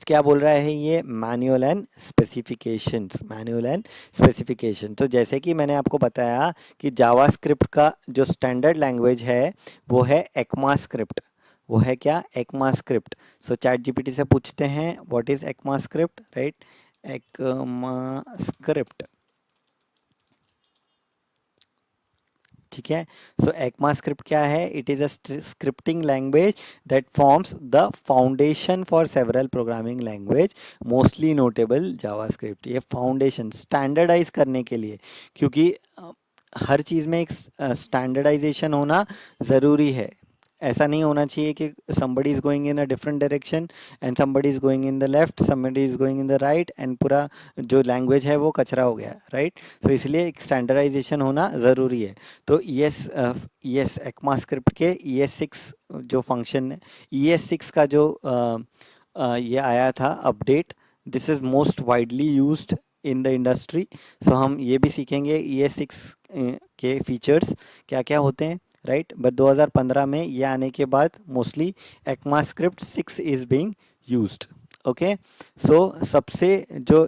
Next क्या बोल रहा है ये, manual and specifications, manual and specification. तो जैसे कि मैंने आपको बताया कि जावास्क्रिप्ट का जो स्टैंडर्ड लैंग्वेज है वो है ECMAScript। वो है क्या, ECMAScript। सो चैट जीपीटी से पूछते हैं what is ECMAScript, right. ECMAScript, ठीक है। सो ECMAScript क्या है, it is a scripting language that forms the foundation for several programming language, mostly notable JavaScript. ये फाउंडेशन स्टैंडर्डाइज करने के लिए, क्योंकि हर चीज़ में एक स्टैंडर्डाइजेशन होना ज़रूरी है। ऐसा नहीं होना चाहिए कि somebody is going in a different direction and somebody is going in the left, somebody is going in the right and पूरा जो लैंग्वेज है वो कचरा हो गया, राइट। सो इसलिए एक स्टैंडर्डाइजेशन होना ज़रूरी है। तो ES ECMAScript के ES6 जो फंक्शन है, ES6 का जो ये आया था update, this is most widely used in the industry. So हम ये भी सीखेंगे ES6 के फीचर्स क्या क्या होते हैं, राइट। बट 2015 में ये आने के बाद mostly ECMAScript 6 is being used. Okay, so सबसे जो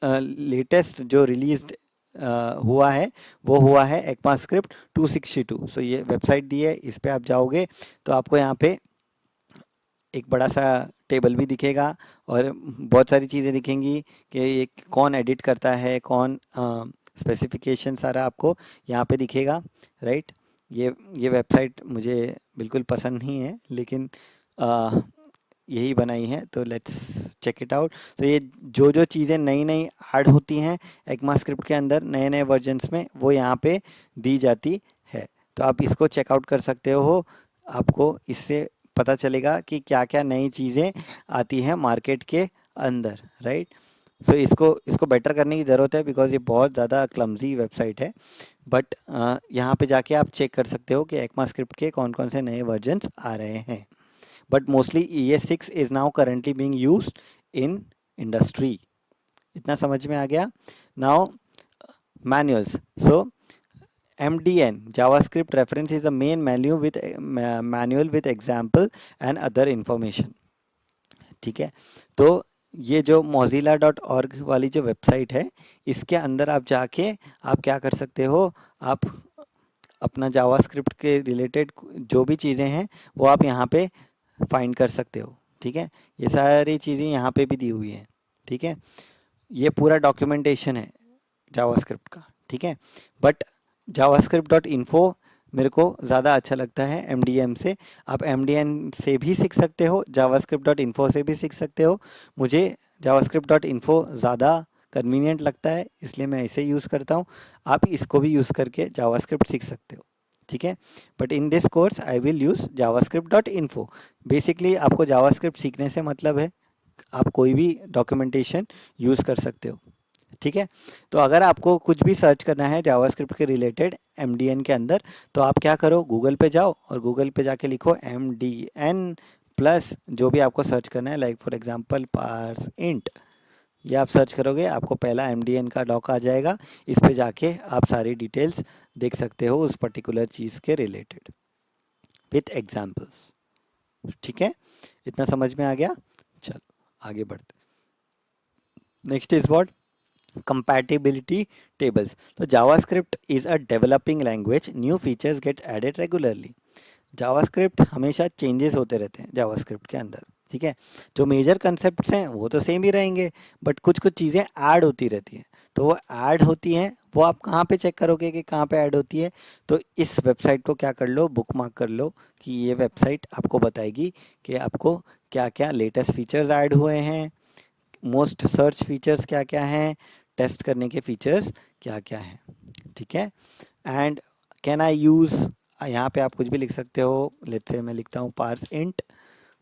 लेटेस्ट जो रिलीज्ड हुआ है वो हुआ है ECMAScript 262। सो ये वेबसाइट दी है, इस पे आप जाओगे तो आपको यहाँ पे एक बड़ा सा टेबल भी दिखेगा और बहुत सारी चीज़ें दिखेंगी कि ये कौन एडिट करता है, कौन स्पेसिफिकेशन सारा आपको यहाँ पे दिखेगा, राइट। ये वेबसाइट मुझे बिल्कुल पसंद नहीं है, लेकिन यही बनाई है, तो लेट्स चेक इट आउट। तो ये जो जो चीज़ें नई नई ऐड होती हैं ECMAScript के अंदर नए नए वर्जन्स में, वो यहाँ पे दी जाती है। तो आप इसको चेकआउट कर सकते हो, आपको इससे पता चलेगा कि क्या क्या नई चीज़ें आती हैं मार्केट के अंदर, राइट। सो इसको बेटर करने की ज़रूरत है, बिकॉज ये बहुत ज़्यादा क्लमजी वेबसाइट है। बट यहाँ पे जाके आप चेक कर सकते हो कि ECMAScript के कौन कौन से नए वर्जन्स आ रहे हैं। But mostly ES6 is now currently being used in industry. इतना समझ में आ गया। Now manuals. So MDN JavaScript reference is a main manual with example and other information, ठीक है। तो ये जो mozilla.org वाली जो वेबसाइट है, इसके अंदर आप जाके आप क्या कर सकते हो, आप अपना जावास्क्रिप्ट के रिलेटेड जो भी चीज़ें हैं वो आप यहाँ पे फाइंड कर सकते हो, ठीक है। ये सारी चीज़ें यहाँ पे भी दी हुई हैं, ठीक है। ये पूरा डॉक्यूमेंटेशन है जावास्क्रिप्ट का, ठीक है। बट javascript.info मेरे को ज़्यादा अच्छा लगता है MDN से। आप MDN से भी सीख सकते हो, javascript.info से भी सीख सकते हो। मुझे javascript.info ज़्यादा कन्वीनियंट लगता है, इसलिए मैं इसे यूज़ करता हूँ। आप इसको भी यूज़ करके जावास्क्रिप्ट सीख सकते हो, ठीक है। But in this course I will use javascript.info। Basically आपको जावास्क्रिप्ट सीखने से मतलब है आप कोई भी डॉक्यूमेंटेशन यूज़ कर सकते हो, ठीक है। तो अगर आपको कुछ भी सर्च करना है जावास्क्रिप्ट के रिलेटेड MDN के अंदर, तो आप क्या करो, गूगल पे जाओ और गूगल पे जाके लिखो MDN प्लस जो भी आपको सर्च करना है, like for example parse int. ये आप सर्च करोगे, आपको पहला MDN का डॉक आ जाएगा। इस पे जाके आप सारी डिटेल्स देख सकते हो उस पर्टिकुलर चीज़ के रिलेटेड विथ एग्जाम्पल्स, ठीक है। इतना समझ में आ गया। चलो आगे बढ़ते। Next is what, compatibility tables। तो JavaScript is a developing language, new features get added regularly। JavaScript हमेशा चेंजेस होते रहते हैं JavaScript के अंदर, ठीक है। जो मेजर कंसेप्ट्स हैं वो तो सेम ही रहेंगे, बट कुछ कुछ चीज़ें ऐड होती रहती हैं। तो वो ऐड होती हैं, वो आप कहाँ पे चेक करोगे कि कहाँ पे ऐड होती है, तो इस वेबसाइट को क्या कर लो, बुक मार्क कर लो कि ये वेबसाइट आपको बताएगी कि आपको क्या क्या लेटेस्ट फीचर्स ऐड हुए हैं, मोस्ट सर्च फीचर्स क्या क्या हैं, टेस्ट करने के फीचर्स क्या क्या हैं, ठीक है। एंड कैन आई यूज़, यहाँ पे आप कुछ भी लिख सकते हो। लेट्स से मैं लिखता हूँ पार्स इंट।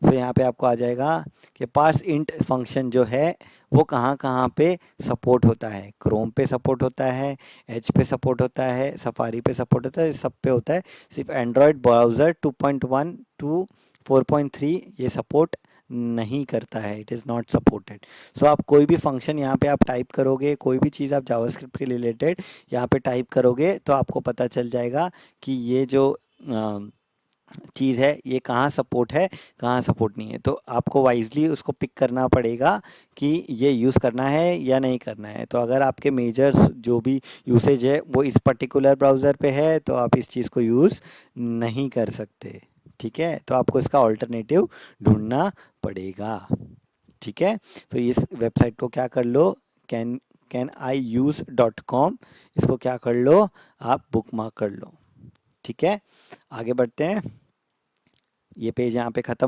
तो यहाँ पे आपको आ जाएगा कि पार्स इंट फंक्शन जो है वो कहाँ कहाँ पे सपोर्ट होता है। क्रोम पे सपोर्ट होता है, एज पे सपोर्ट होता है, सफारी पे सपोर्ट होता है, सब पे होता है। सिर्फ एंड्रॉयड ब्राउज़र 2.1 टू 4.3 ये सपोर्ट नहीं करता है, इट इज़ नॉट सपोर्टेड। सो आप कोई भी फंक्शन यहाँ पे आप टाइप करोगे, कोई भी चीज़ आप जावास्क्रिप्ट के रिलेटेड यहाँ पे टाइप करोगे, तो आपको पता चल जाएगा कि ये जो चीज़ है, ये कहाँ सपोर्ट है, कहाँ सपोर्ट नहीं है। तो आपको वाइजली उसको पिक करना पड़ेगा कि ये यूज़ करना है या नहीं करना है। तो अगर आपके मेजर्स जो भी यूसेज है वो इस पर्टिकुलर ब्राउज़र पे है तो आप इस चीज़ को यूज़ नहीं कर सकते। ठीक है, तो आपको इसका ऑल्टरनेटिव ढूंढना पड़ेगा। ठीक है, तो इस वेबसाइट को क्या कर लो, can I use.com, इसको क्या कर लो, आप बुक मार्क कर लो। ठीक है, आगे बढ़ते हैं। ये पेज यहाँ पे ख़त्म